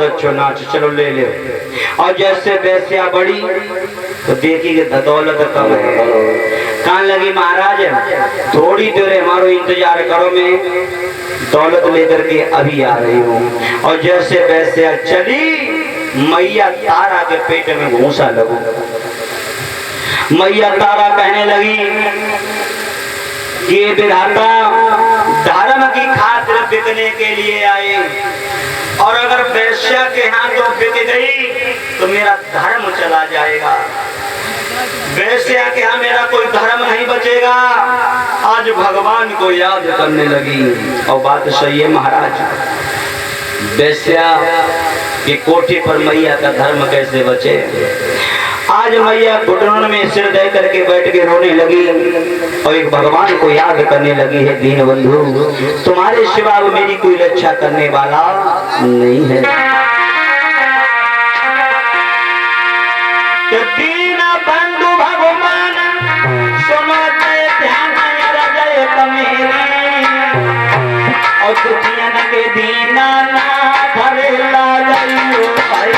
अच्छो नाच चलो ले ले। और जैसे वैश्या बड़ी तो देखी कि दौलत कम है, कहने लगी महाराज थोड़ी देर हमारो इंतजार करो, मैं दौलत लेकर के अभी आ रही हूँ। और जैसे वैश्या चली मैया तारा के पेट में घूसा लगू। मैया तारा कहने लगी कि विधाता धर्म की खातिर बिकने के लिए आए, और अगर वैश्या के हाथों बिक गई तो मेरा धर्म चला जाएगा, वैश्या के यहाँ मेरा कोई धर्म नहीं बचेगा। आज भगवान को याद करने लगी। और बात सही है महाराज, वैश्या के कोठे पर मैया का धर्म कैसे बचे। आज मैया घुटनों में सिर दे करके बैठ के रोने लगी और एक भगवान को याद करने लगी है, दीन बंधु तुम्हारे सिवा मेरी कोई रक्षा करने वाला नहीं है। तो दीन बंधु भगवान सुनते ध्यान हृदय कमेरी, और दुखियन के दीना ना भरे लागई भाई।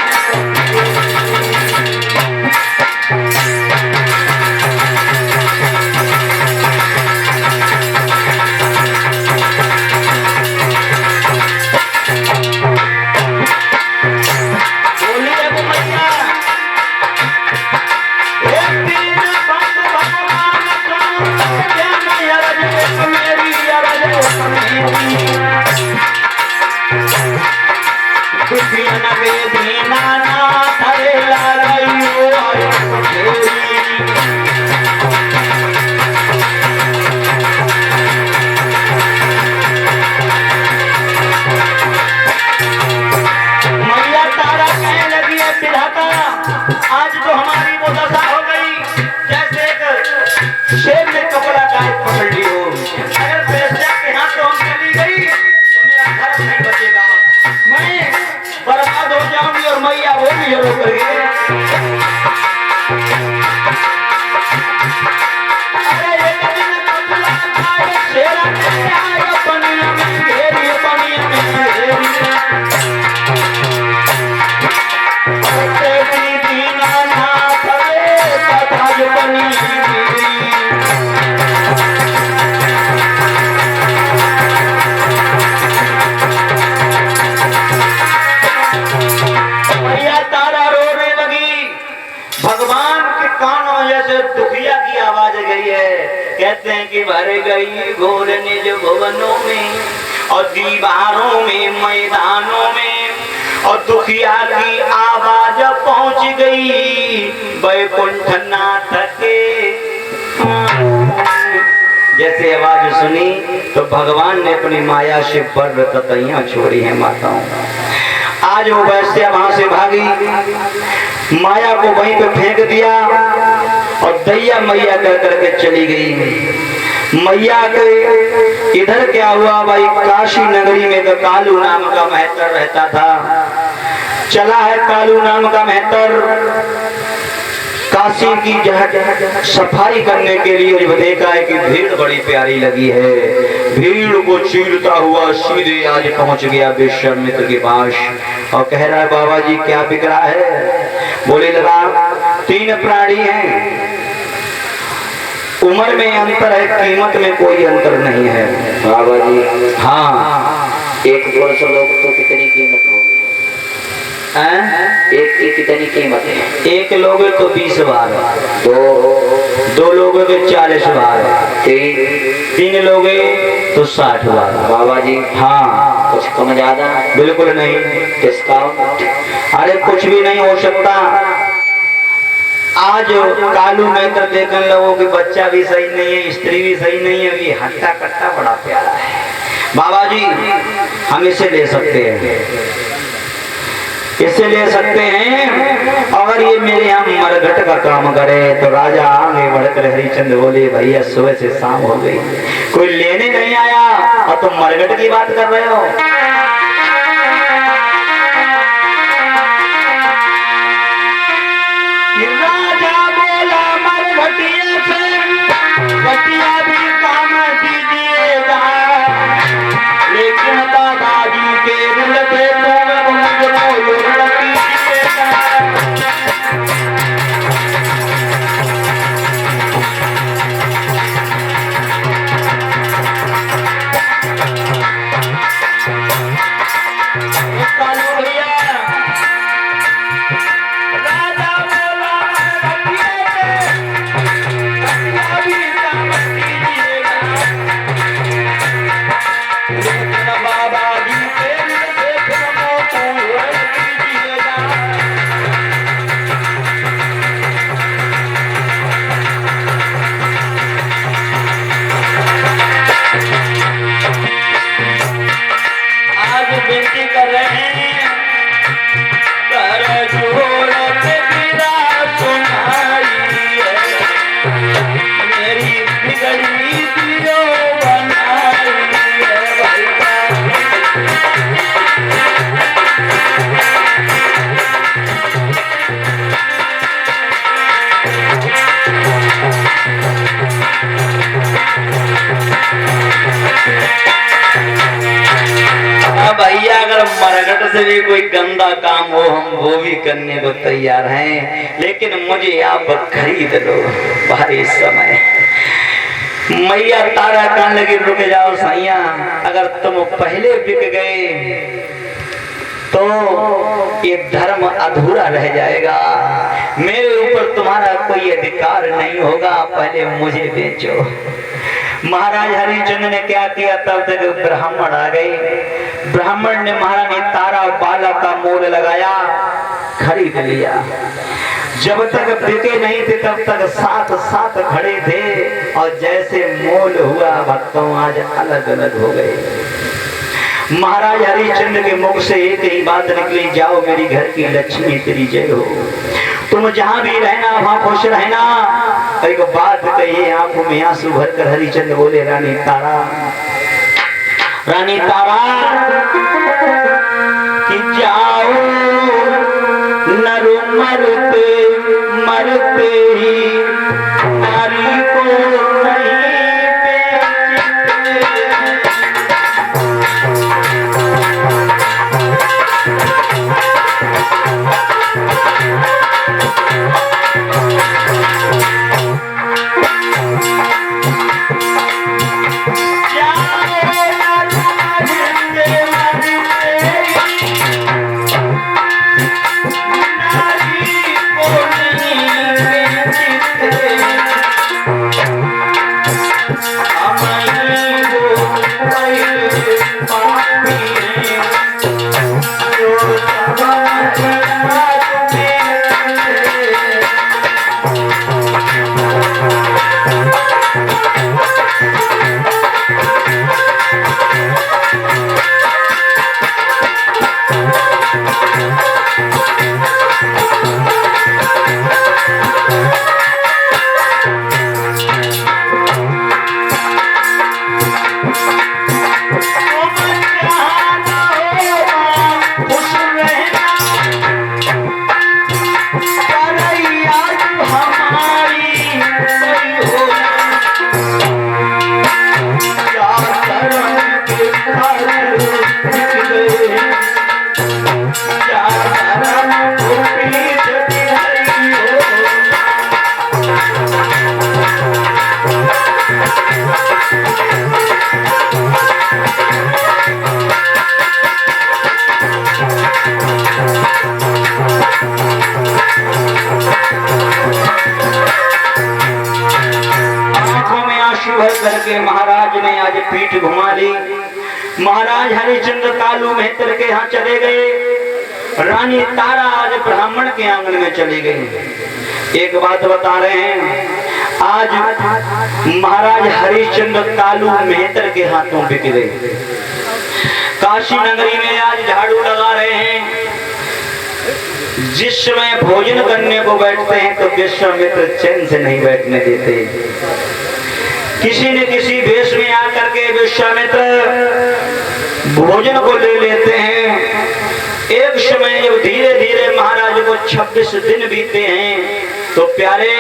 आज तो हमारी वो दशा हो गई जैसे एक शेर ने कपड़ा गाय पकड़ ली हो। अगर वैश्या के हाथ तो हम चली गई तो मेरा धर्म नहीं बचेगा, मैं बर्बाद हो जाऊंगी और मैया वो भी रो करके। अरे एक दिन कपड़ा गाय शेर ने आया पनिया में घेरी, पनिया में घेरी। भगवान के कानों में जैसे दुखिया की आवाज गई है, कहते हैं कि भर गई घोर निज भुवनों में और दीवारों में मैदानों में, और दुखिया की आवाज पहुंच गई वैकुंठ नाथ के। जैसे आवाज सुनी तो भगवान ने अपनी माया से बर ततैया छोड़ी है माताओं। आज वो वैश्या वहां से भागी, माया को वहीं पे फेंक दिया और दैया मैया कह करके चली गई। मैया के इधर क्या हुआ भाई, काशी नगरी में तो कालू नाम का महतर रहता था। चला है कालू नाम का महतर काशी की जहाँ सफाई करने के लिए देखा है कि भीड़ बड़ी प्यारी लगी है। भीड़ को चीरता हुआ सीधे आज पहुंच गया विश्वामित्र के पास और कह रहा है बाबा जी क्या बिक रहा है। बोले लगा 3 प्राणी हैं, उम्र में अंतर है, कीमत में कोई अंतर नहीं है। बाबा जी हाँ, एक वर्ष लोग तो कितनी कीमत होगी? एक की कितनी कीमत है? एक लोग तो 20 बार, दो लोगों के 40 बार, 3 लोग तो 60 बार। बाबा जी हाँ, कुछ कम ज्यादा? बिल्कुल नहीं। किसका? अरे कुछ भी नहीं हो सकता। आज कालू में तो देखने लोगों की बच्चा भी सही नहीं है, स्त्री भी सही नहीं है, ये हट्टा कट्टा बड़ा प्यारा है। बाबा जी हम इसे ले सकते हैं, इसे ले सकते हैं। अगर ये मेरे यहाँ मरघट का काम करे तो राजा आगे बढ़कर हरिचंद्र बोले भैया सुबह से शाम हो गई, कोई लेने नहीं आया और तुम मरघट की बात कर रहे हो। राजा बोला मरघटिया से घटिया भी काम दीजिएगा, लेकिन दादाजी के दिल पे तो कोई गंदा काम हो हम वो भी करने को तैयार हैं, लेकिन मुझे आप खरीद लो। भारी समय मैया तारा कहने लगी रुक जाओ सैया, अगर तुम पहले बिक गए तो ये धर्म अधूरा रह जाएगा, मेरे ऊपर तुम्हारा कोई अधिकार नहीं होगा, पहले मुझे बेचो। महाराज हरिश्चंद्र ने क्या किया, तब तक ब्राह्मण आ गए। ब्राह्मण ने महारानी तारा बाला का मोल लगाया, खरीद लिया। जब तक बिके नहीं थे तब तक साथ साथ खड़े थे, और जैसे मोल हुआ भक्तों आज अलग अलग हो गए। महाराज हरिश्चंद्र के मुख से एक ही बात निकली, जाओ मेरी घर की लक्ष्मी तेरी जय हो, तुम जहां भी रहना वहां खुश रहना। एक बात कही, आंखों में आंसू भर कर हरिश्चंद्र बोले, रानी तारा, रानी तारा कि जाओ नरु मरते मरते ही नारी को नहीं करके महाराज ने आज पीठ घुमा ली। महाराज हरिश्चंद्र कालू मेहतर के यहाँ चले गए। रानी तारा आज ब्राह्मण के आंगन में चली गई। एक बात बता रहे हैं, आज महाराज हरिश्चंद्र कालू मेहतर के हाथों बिक गए। काशी नगरी में आज झाड़ू लगा रहे हैं। जिस समय भोजन करने को बैठते हैं तो विश्वामित्र चैन से नहीं बैठने देते। किसी न किसी वेश में आकर के विश्वामित्र भोजन को ले लेते हैं। एक समय जब धीरे धीरे महाराज को 26 दिन बीते हैं तो प्यारे